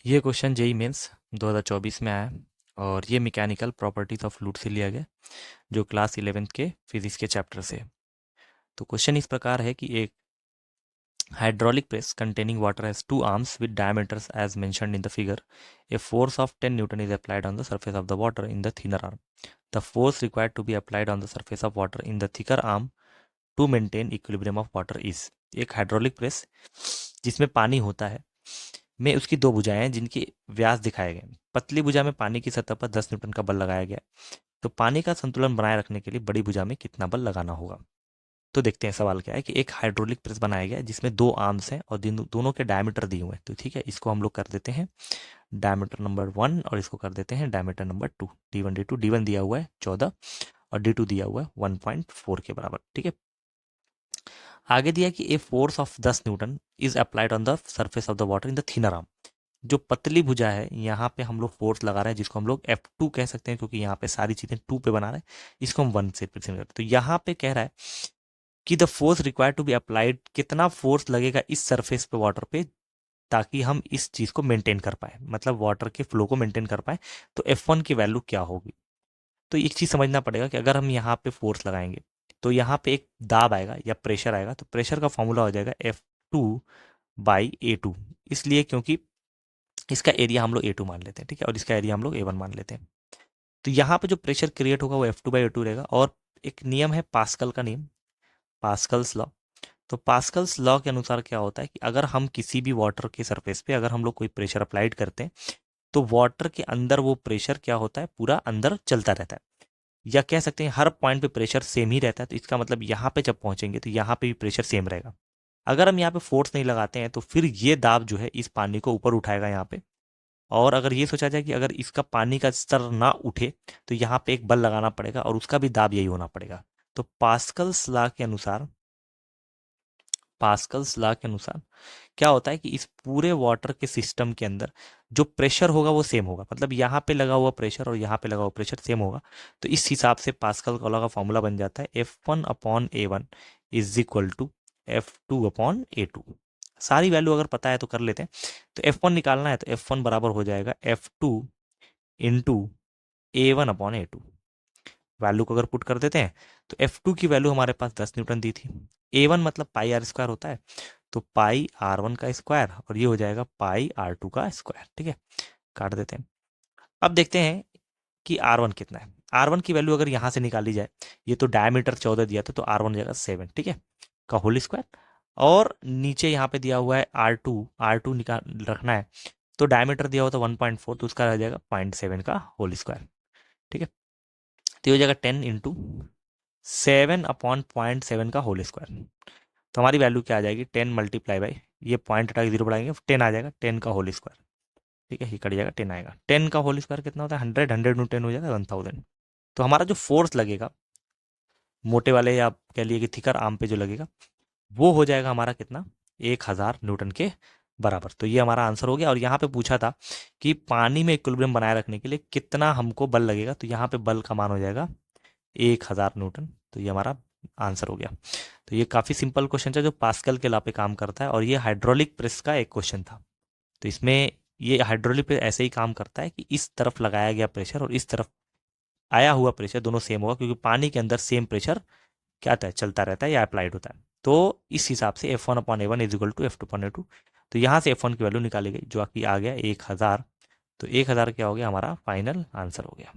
ये question JEE mains 2024 में आया और ये मैकेनिकल प्रॉपर्टीज ऑफ फ्लूइड से लिया गया, जो क्लास 11th के फिजिक्स के चैप्टर से है। तो क्वेश्चन इस प्रकार है कि एक hydraulic press containing water has two arms with diameters as mentioned in the figure. A force of 10 Newton is applied on the surface of the water in the thinner arm. The force required to be applied on the surface of water in the thicker arm to maintain equilibrium of water is। एक hydraulic press जिसमें पानी होता है में उसकी दो भुजाएं हैं जिनके व्यास दिखाए गए। पतली भुजा में पानी की सतह पर 10 न्यूटन का बल लगाया गया, तो पानी का संतुलन बनाए रखने के लिए बड़ी भुजा में कितना बल लगाना होगा। तो देखते हैं सवाल क्या है कि एक हाइड्रोलिक प्रेस बनाया गया है जिसमें दो आर्म्स हैं और दोनों के डायमीटर दिए हुए हैं। तो ठीक है, इसको हम लोग कर देते हैं डायमीटर नंबर 1 और इसको कर देते हैं डायमीटर नंबर 2। डी वन दिया हुआ है 14 और D2 दिया हुआ है 1.4 के बराबर। ठीक है, आगे दिया कि a force of 10 Newton is applied on the surface of the water in the thinner arm. जो पतली भुजा है यहाँ पे हम लोग फोर्स लगा रहे हैं, जिसको हम लोग F2 कह सकते हैं, क्योंकि यहाँ पे सारी चीजें 2 पे बना रहे हैं। इसको हम 1 से रिप्रेजेंट करते हैं। तो यहाँ पे कह रहा है कि the force required to be applied, कितना फोर्स लगेगा इस सरफेस पे वाटर पे ताकि हम इस चीज को मेंटेन कर पाए, मतलब वाटर के फ्लो को मेंटेन कर पाए। तो F1 की वैल्यू क्या होगी। तो एक चीज समझना पड़ेगा कि अगर हम यहाँ पे फोर्स लगाएंगे तो यहाँ पे एक दाब आएगा या प्रेशर आएगा, तो प्रेशर का फॉर्मूला हो जाएगा F2/A2। इसलिए क्योंकि इसका एरिया हम लोग A2 मान लेते हैं, ठीक है, और इसका एरिया हम लोग A1 मान लेते हैं। तो यहाँ पे जो प्रेशर क्रिएट होगा वो F2/A2 रहेगा। और एक नियम है पास्कल का नियम, पास्कल्स लॉ। तो पास्कल्स लॉ के अनुसार क्या होता है कि अगर हम किसी भी वाटर के सरफेस पे अगर हम लोग कोई प्रेशर अप्लाइड करते हैं तो वाटर के अंदर वो प्रेशर क्या होता है, पूरा अंदर चलता रहता है, या कह सकते हैं हर पॉइंट पे प्रेशर सेम ही रहता है। तो इसका मतलब यहाँ पे जब पहुंचेंगे तो यहाँ पे भी प्रेशर सेम रहेगा। अगर हम यहाँ पे फोर्स नहीं लगाते हैं तो फिर ये दाब जो है इस पानी को ऊपर उठाएगा यहाँ पे। और अगर ये सोचा जाए कि अगर इसका पानी का स्तर ना उठे तो यहाँ पे एक बल लगाना पड़ेगा और उसका भी दाब यही होना पड़ेगा। तो पास्कल्स लॉ के अनुसार क्या होता है कि इस पूरे वाटर के सिस्टम के अंदर जो प्रेशर होगा वो सेम होगा, मतलब यहाँ पे लगा हुआ प्रेशर और यहाँ पे लगा हुआ प्रेशर सेम होगा। तो इस हिसाब से पास्कल लॉ का फॉर्मूला बन जाता है F1/A1 is equal to F2/A2। सारी वैल्यू अगर पता है तो कर लेते हैं। तो F1 निकालना है तो F1 बराबर हो जाएगा F2/A1/A2। वैल्यू को अगर पुट कर देते हैं तो F2 की वैल्यू हमारे पास 10 न्यूटन दी थी। A1 मतलब पाई आर स्क्वायर होता है, तो पाई R1 का स्क्वायर और ये हो जाएगा पाई R2 का स्क्वायर। ठीक है, काट देते हैं। अब देखते हैं कि R1 कितना है। R1 की वैल्यू अगर यहाँ से निकाली जाए, ये तो डायमीटर 14 दिया था तो R1 हो जाएगा 7, ठीक है, का होल स्क्वायर। और नीचे यहाँ पे दिया हुआ है R2 निकाल रखना है, तो डायमीटर दिया हुआ था 1.4, तो उसका रह जाएगा 0.7 का होल स्क्वायर। ठीक है, तो ये हो जाएगा 10 × 7/0.7 का होल स्क्वायर। तो हमारी वैल्यू क्या आ जाएगी, 10 मल्टीप्लाई बाई ये पॉइंट हटा के 0 बढ़ाएंगे 10 आ जाएगा, 10 का होल स्क्वायर। ठीक है, ये कट जाएगा, 10 आएगा। 10 का होल स्क्वायर कितना होता है, 100, 100 में 10 हो जाएगा 1000। तो हमारा जो फोर्स लगेगा मोटे वाले या आप कह लिए कि थिकर आर्म पे जो लगेगा वो हो जाएगा हमारा कितना, 1000 न्यूटन के बराबर। तो ये हमारा आंसर हो गया। और यहाँ पे पूछा था कि पानी में इक्विलिब्रियम बनाए रखने के लिए कितना हमको बल लगेगा, तो यहाँ पे बल का मान हो जाएगा 1000 न्यूटन। तो ये हमारा आंसर हो गया। तो ये काफ़ी सिंपल क्वेश्चन था जो पास्कल के लॉ पे काम करता है, और ये हाइड्रोलिक प्रेस का एक क्वेश्चन था। तो इसमें ये हाइड्रोलिक प्रेस ऐसे ही काम करता है कि इस तरफ लगाया गया प्रेशर और इस तरफ आया हुआ प्रेशर दोनों सेम होगा, क्योंकि पानी के अंदर सेम प्रेशर क्या होता है, चलता रहता है या अप्लाइड होता है। तो इस हिसाब से F1/A1 is equal to F2/A2। तो यहाँ से F1 की वैल्यू निकाली गई जो कि आ गया 1000। तो 1000 क्या हो गया, हमारा फाइनल आंसर हो गया।